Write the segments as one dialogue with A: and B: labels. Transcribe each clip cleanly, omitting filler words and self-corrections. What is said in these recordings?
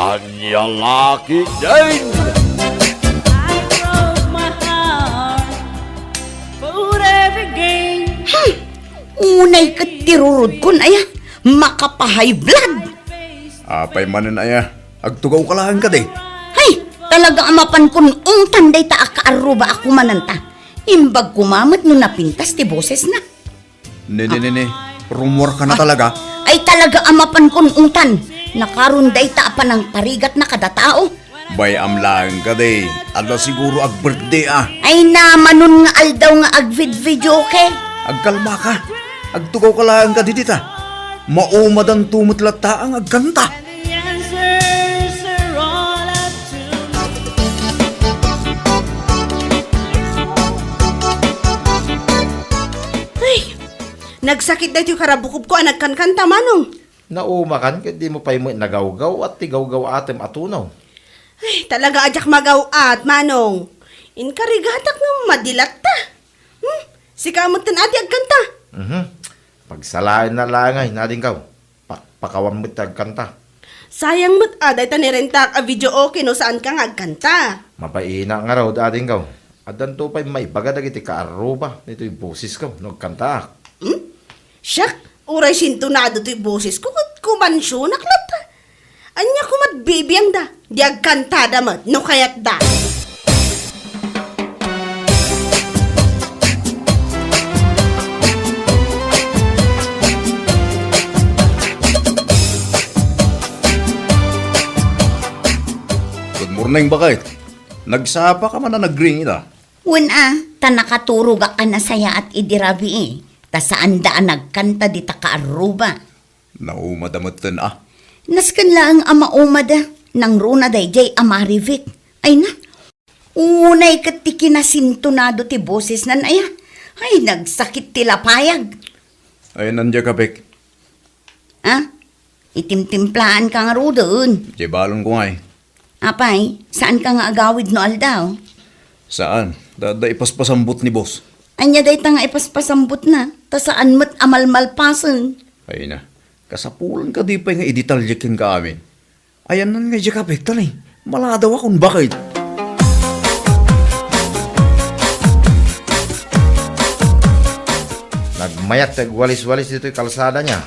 A: Ania La Ketdin.
B: I broke my heart for every game.
C: Unay katirurod ko na ya, makapahay blood.
D: Apay manin aya, agtugaw ka lang ka day.
C: Hay, talaga amapan kun tanday ta akaaruba ako mananta. Imbag kumamat no napintas ti boses na.
D: Nene, rumor ka na talaga.
C: Ay talaga amapan kun tan. Nakarunday ta pa ng parigat na kada tao.
D: Bay amlaan ka day, ala siguro ag birthday
C: Ay naman nun nga aldaw nga agvid-video ke.
D: Agkalma ka, agtugaw ka lang ka didita. Maumad ang tumutlat ang agkanta.
B: The answers are all up to
E: Ay, nagsakit na ito yung karabukob ko, nagkankanta manong.
F: Naumakan, kaya di mo pa yung nagawgaw at tigawgaw atem atunaw.
E: Ay, talaga ajak magaw at manong. Inkarigatak ng madilat ta. Sikamot tan ati agkanta.
F: Pagsalain na langay, nading kaw. Pakpakawan mo't agkanta.
E: Sayang mo't aday ta nirentak a video okay no saan ka nga agkanta.
F: Mapaina nga raw, ading kaw. Adan to pa'y may bagadag iti kaaruba. Ito yung boses kaw, nagkanta.
E: Siyak, uray sintonado to'y boses ko kumansyo naklat ta. Anya kumat bibiyang da. Di agkanta da mat, no kayat da.
D: Good morning bakit? Nagsapa ka man na nag-ring ita.
C: Ta nakaturog ka na saya at idirabi Ta saan daan nagkanta di ta kaaruba.
D: Naumadamatan
C: Naskan lang ang maumada nang runa day jay amarivik. Ay na, unay katiki na sintonado ti boses nan aya. Ay, nagsakit ti lapayag.
D: Ay nandiya ka pek.
C: Itimtimplaan ka nga ro doon.
D: Jebalon ko nga
C: Apay, saan ka nga agawid no aldaw?
D: Saan? Dada ipaspasambot ni boss.
C: Anya day ta nga ipaspasambot na. Ta saan mat amalmalpasan.
D: Ay na, kasapulan ka di pa nga iditalyakin ka amin. Ayan nan nga dya ka pek talay. Maladaw akong bakit.
F: Nagmayat walis-walis dito yung kalsada niya.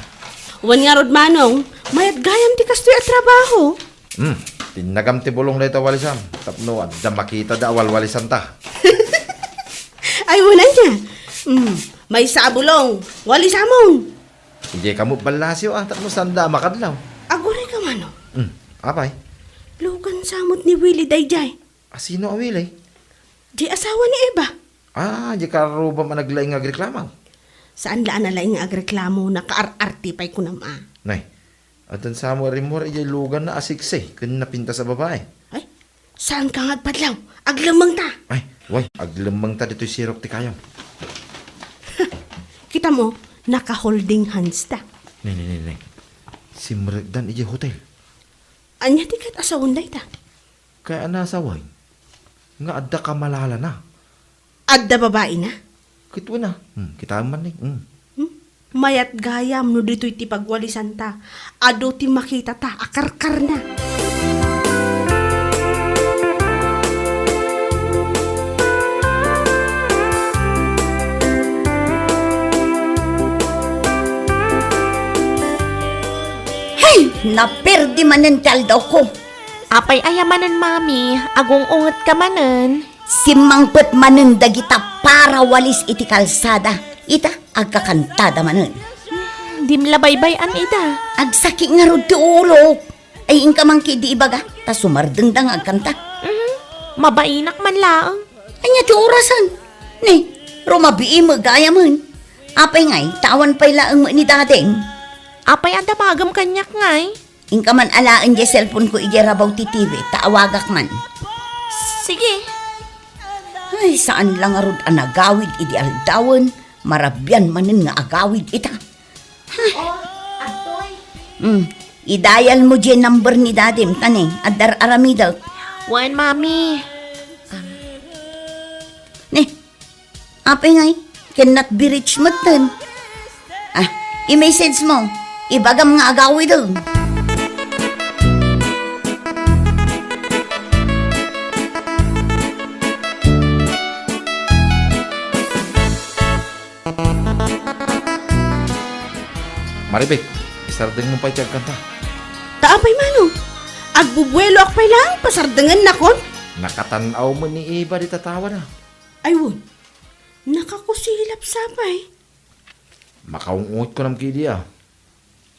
E: Wan nga rod manong, mayat gayam ti kastoy at trabaho.
F: Tinagam ti bulong na ito walisam. Tapno at da makita da awal-walisan ta.
E: Ay, wanan niya. May sabulong, wali samong.
F: Hindi ka mo balasyo tapno sanda makadlaw.
E: Agoray ka manong.
F: Apay,
E: Lugan samot ni Willie Dayjay.
F: asino awilay?
E: Di asawa ni Eva.
F: Di ka ruba managlaing agreklamaw.
E: Saan laan na laing agreklamo na kaar-arti pa'y kunama?
F: Nay, atan sa mo rin mo rin lugan na asikse kun napinta sa babae.
E: Ay, saan ka nga padlaw? Aglamang ta.
F: Ay, way, aglamang ta dito'y sirok ti kayo.
E: Kita mo, naka-holding hands ta.
F: Nay. Si Mregdan iji hotel.
E: Anya ti kat asawon day ta.
F: Kaya anasaway. Nga adda ka malala na.
E: Adda babae na.
F: Kitwa na. Kita man ni.
E: Mayat gayam no dito'y ti pagwalisan ta. Ado ti makita ta, akarkar na.
C: Hey, naperdi manen daw ko.
G: Apay ayamanan, mami. Agong unget ka manen.
C: Simangpet manen dagita para walis iti kalsada. Ita, agkakantada manen.
G: Dimlabaybay-an ida.
C: Agsaki nga rod ti ulo. Ay ingka man di ibaga, ta sumardengdang agkanta.
G: Mabainak man laang.
C: Anya ti orasan. Ni, rumabii magaya man. Apay ngay, tawan pa'y laang mo ni dadeng.
G: Apay anda magam kanyak ngay.
C: Ingka man alaan di cellphone ko iji rabaw ti TV, taawagak man.
G: Sige.
C: Ay, saan lang arod ang agawid iti aldawan, marabyan manin nga agawid ita. Idayal mo dyan number ni dadim, tani, adar aramidaw.
G: Wan, mami.
C: Ni, apay ngay, cannot be reached mo tan. I-message mo, ibagam nga agawid daw.
F: Maribek, isardeng mo pa iti agkanta.
E: Taapay manong. Agbubuelo akpay lang, pasardangan na kon.
F: Nakatanaw mo ni Eva di tatawa na.
E: Ayun, nakakusilap sapay.
F: Makaungot ko ng kidi ah.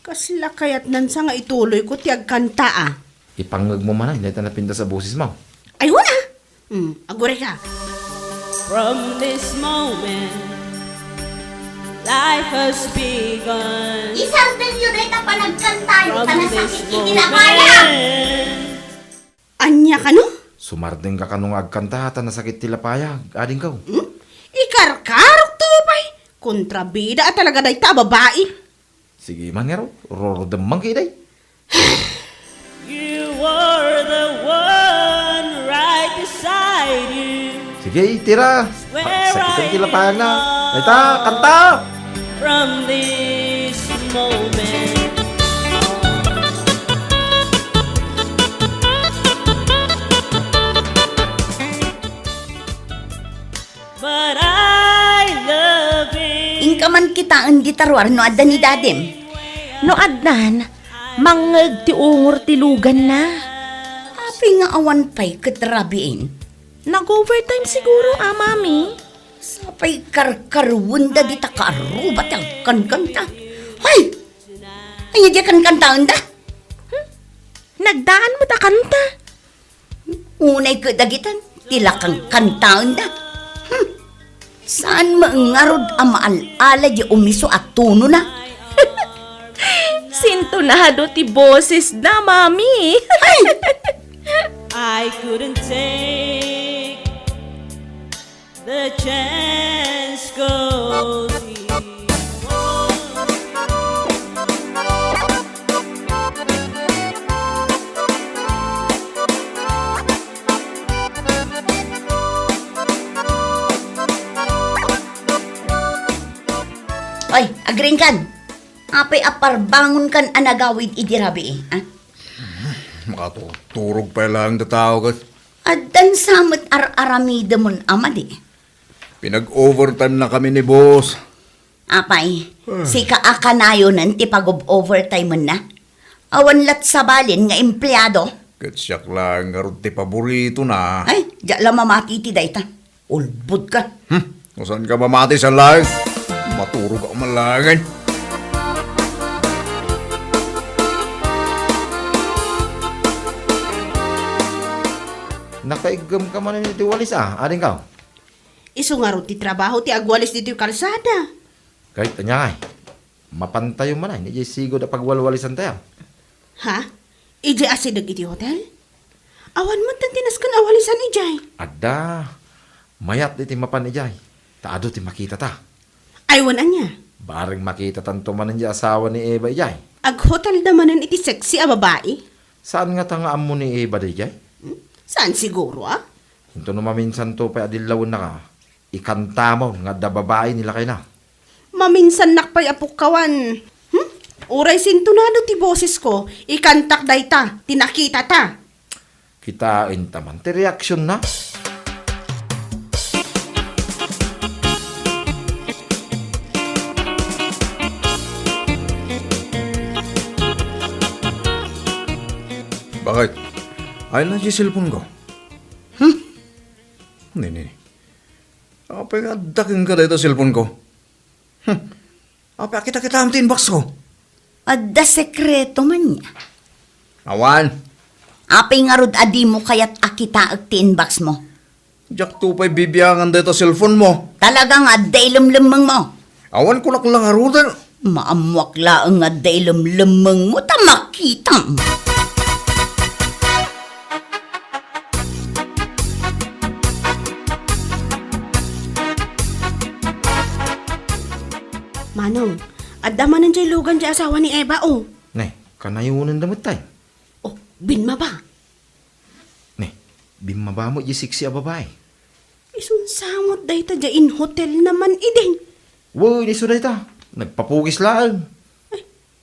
E: Kasla kayat nan sa nga ituloy ko ti agkanta ah.
F: Ipangag mo man hindi na pinta sa boses mo.
E: Ayun ah. Agure ka.
B: From this moment, life has begun.
C: Isang tenyo na ita panagkantayo
B: From
C: ka na
B: this
C: sakit itinapaya.
B: moment,
E: Anya ka no?
F: Sumardeng ka kanong agkanta hata nasakit tila payag. Ading ka.
E: Ikarkarok to pay. Kontrabida at talaga day ta babae.
F: Sige man nga ro. Rorodamang kiday.
B: you were the one right beside you.
F: Sige, tira. Sakitan tila payag na. Ita, kanta!
B: From this moment but I love him.
C: Ingka man kita ang gitarwar no adda ni dadim.
G: No adnan, mangeg ti ungor ti lugan na.
C: Api nga awan pa'y katrabiin.
G: Nag-overtime siguro, mami.
C: Sapay karkarwunda di ta kaarubat ang kankanta. Hay! Ay, di kankantaan da.
G: Nagdaan mo ta kanta.
C: Unay kadagitan, tila kang kantaan da. Saan maangarod ang maalala di umiso at tuno na?
G: Sintonado ti boses na, mami.
B: I couldn't take the chance 'cause he
C: Ay, agring kan. Apay apar bangon kan anagawid idirabi eh. Ah?
D: Makaturog pa lang tao ka.
C: Adan samot ar-aramida mon amadi.
D: Pinag-overtime na kami ni boss.
C: Apay, si kaakanayo nan ti pag-overtime mo na. Awan lat sabalin nga empleyado.
D: Katsyak lang nga ron ti paborito na.
C: Ay, di lang mamati ti dayta. Ulbud ka.
D: Saan ka mamati sa lang? Maturog ako malangan.
F: Nakaigam ka man ni Walis ah. Ading ka.
E: Iso nga ro ti trabaho ti agwalis dito yung kalsada.
F: Kahit anya ay. Mapantayo man ay. Hindi sigod na pagwalwalisan tayo.
E: Ha? Ijay asidag iti hotel? Awan mo tantinas kan awalisan ijay.
F: Ada. Mayat iti mapan ijay. Taado ti makita ta.
E: Aywan anya.
F: Baring makita tanto man ang asawa ni Eva ijay.
E: Ag hotel damanan iti sexy a babae.
F: Saan nga tangaan mo ni Eva di ijay?
E: Saan siguro ah?
F: Hinto no maminsan to pa adilawon na ka. Ikanta mo nga da babae nila kay na.
E: Maminsan nakpay apukawan. Uray sintonado ti boses ko. Ikantak day ta. Tinakita ta.
F: Kitain taman. Ti reaksyon na.
D: Bakit? Ay na si cellphone ko. Hindi. Apay nga daking ka dito cellphone ko. Apay kita ang tinbox ko.
C: Adda sekreto man niya.
D: Awan.
C: Apay nga rod adi mo kayat akita ag tinbox mo.
D: Jack tupay bibiyangan dito cellphone mo.
C: Talagang adday lumlumang mo.
D: Awan ko lang arudan.
C: Maamwak laang adday lumlumang mo ta makita mo.
E: Manong, adama nan jay lugan jay asawa ni Eva oh.
F: Ne, kanayunan damit tay.
E: Oh, binma ba?
F: Ne, bimaba mo siksi a babae.
E: Isun samot day ta jay in hotel naman iding.
F: Woy, ni suday ta. Nagpapugis lang.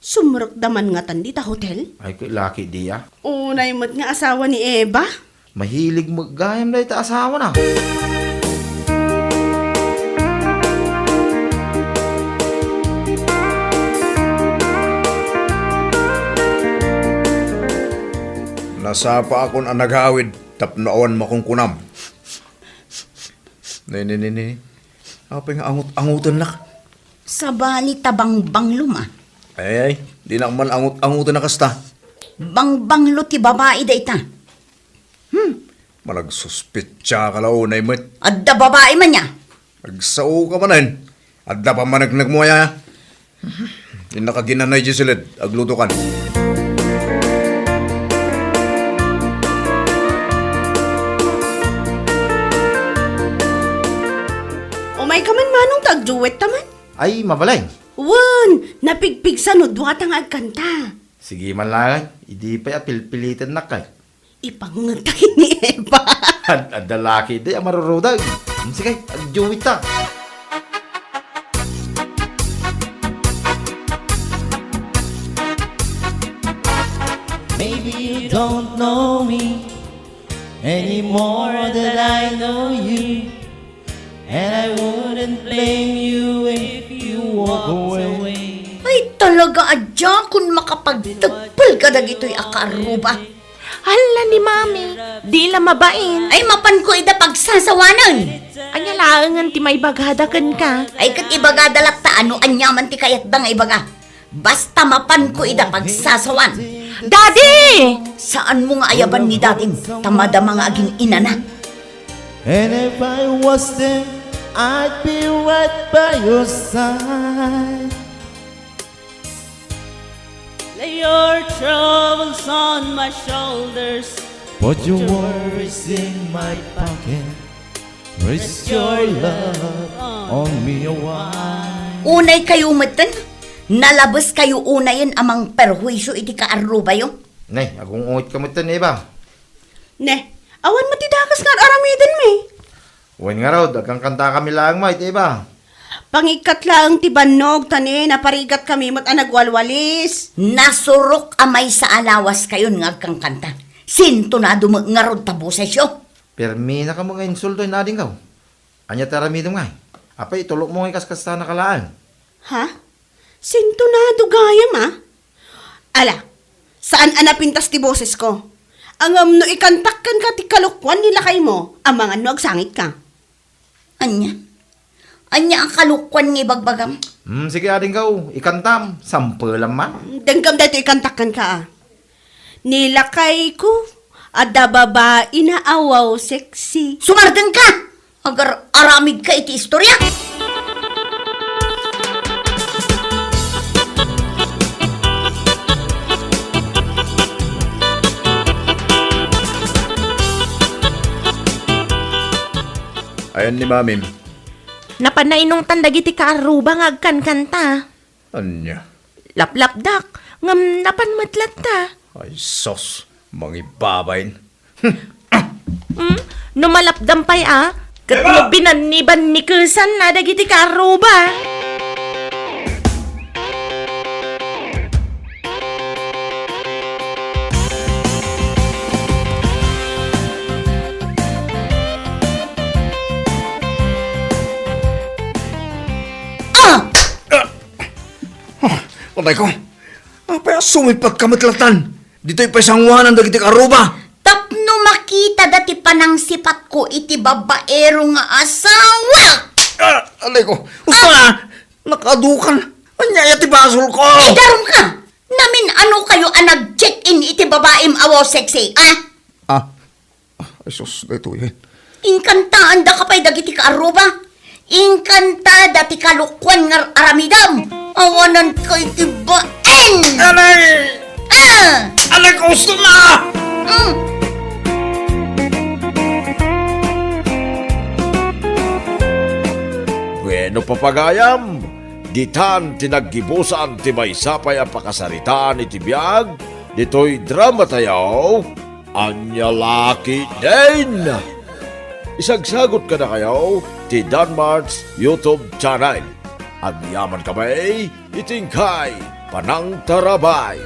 E: Sumurok daman nga tan dita hotel.
F: Ay, kay laki diya.
E: Unay mo't nga asawa ni Eva.
F: Mahilig maggayam na ita asawa na.
D: Nasapa akon ang naghawid, tapnoawan makungkunam. Ni. Apa nga angutan nak?
C: Sa bali tabang luma.
D: Ay, di na man angutan na kasta.
C: Banglo ti babae da ita.
D: Malagsuspitsa ka launay mo.
C: Adda babae man niya.
D: Nagsao ka manan. Adda pa man nagmuyaya. Di nakaginanay Giseled, agluto kan.
E: Umay ka man manong tagjuwet taman.
F: Ay, mabalay.
E: Wan, napigpig sa nudwat ang agkanta.
F: Sige man lang, hindi pa apil-pilitan na kay.
E: Ipangutay ni Eva.
F: At dalaki, di ang marurudag. Sige, agjuwit ta.
B: Maybe you don't know me any more than I know you, and I wouldn't blame you if you walked away.
C: Ay talaga adya kung makapagtagpal ka na gito'y akaruba.
G: Hala ni Mami, di la mabain.
C: Ay mapan ko ida pagsasawanan.
G: Anya laangan ti may bagadakan ka.
C: Ay kat ibagadalak ta ano anyaman ti kayat da nga ibaga. Basta mapan ko ida pagsasawan.
G: Daddy!
C: Saan mo nga ayaban ni dating tamada mga aging ina na?
B: And if I was there, I'd be right by your side. Lay your troubles on my shoulders, put your worries in my pocket. Rest your love on me a while.
C: Unay kayo matan, nalabas kayo unayin amang perhuisyo iti kaaruba yung.
F: Nay, agong ungit ka mo ito, Eva.
E: Ne, awan matidakas nga aramidin me.
F: Uwan nga raw, dagang kanta kami lang mo, Eva.
E: Pangikat lang ti banog tani, naparigat kami mat nagwalwalis.
C: Nasurok amay sa alawas kayo nga kang kanta. Sintonado mo nga rod tabosesyo.
F: Permi na ka mga insulto na din ka. Anya taramidom nga. Apay, tulok mo nga kaskasta na kalaan.
E: Ha? Sintonado gaya ma? Ala, saan anapintas ti boses ko? Ang no ikantakkan ka ti kalukwan nila kay mo, ang mga no agsangit ka.
C: Anya ang kalukwan ni bagbagam.
F: Sige ading ka, ikantam. Sample lang man.
E: Danggam dito ikantakkan ka ah. Nilakay ko, ada babae na awaw sexy.
C: Sumardan ka! Agar aramid ka iti istorya.
D: Ayan ni Mamim.
G: Napanainong tandagi ti kaaruba nga agkan kanta.
D: Anya.
G: Laplapdak, ngam napanmatlat ta.
D: Ay sos, mangibabayin.
G: Numalapdampay kat mo binaniban ni Kusan na dagiti kaaruba.
D: Patay ko. Apa sumipag kamatlatan? Dito'y paisangwanan dagiti karuba.
C: Tapno makita dati panang sipat ko iti babaero nga asawa.
D: Alay ko. Usta nga. Nakadukan. Anya ti basol ko.
C: Darum ka. Namin ano kayo ang nag-check-in iti babaem awo sexy,
D: Ay sus, dito yan.
C: Inkantaan da kapay dagiti kaaruba. Inkantada ti kalukwan nga aramidam. Awanan ko iti baen.
D: Alay! Alay ko, gusto na!
A: Bueno papagayam, ditan tinaggibusan ti may sapay ang pakasaritaan iti biyag, dito'y drama tayaw, Ania La Ketdin. Isagsagot ka na kayo ti Dhanmartz YouTube channel. Ang yaman kamay, itingkay, panang tarabay.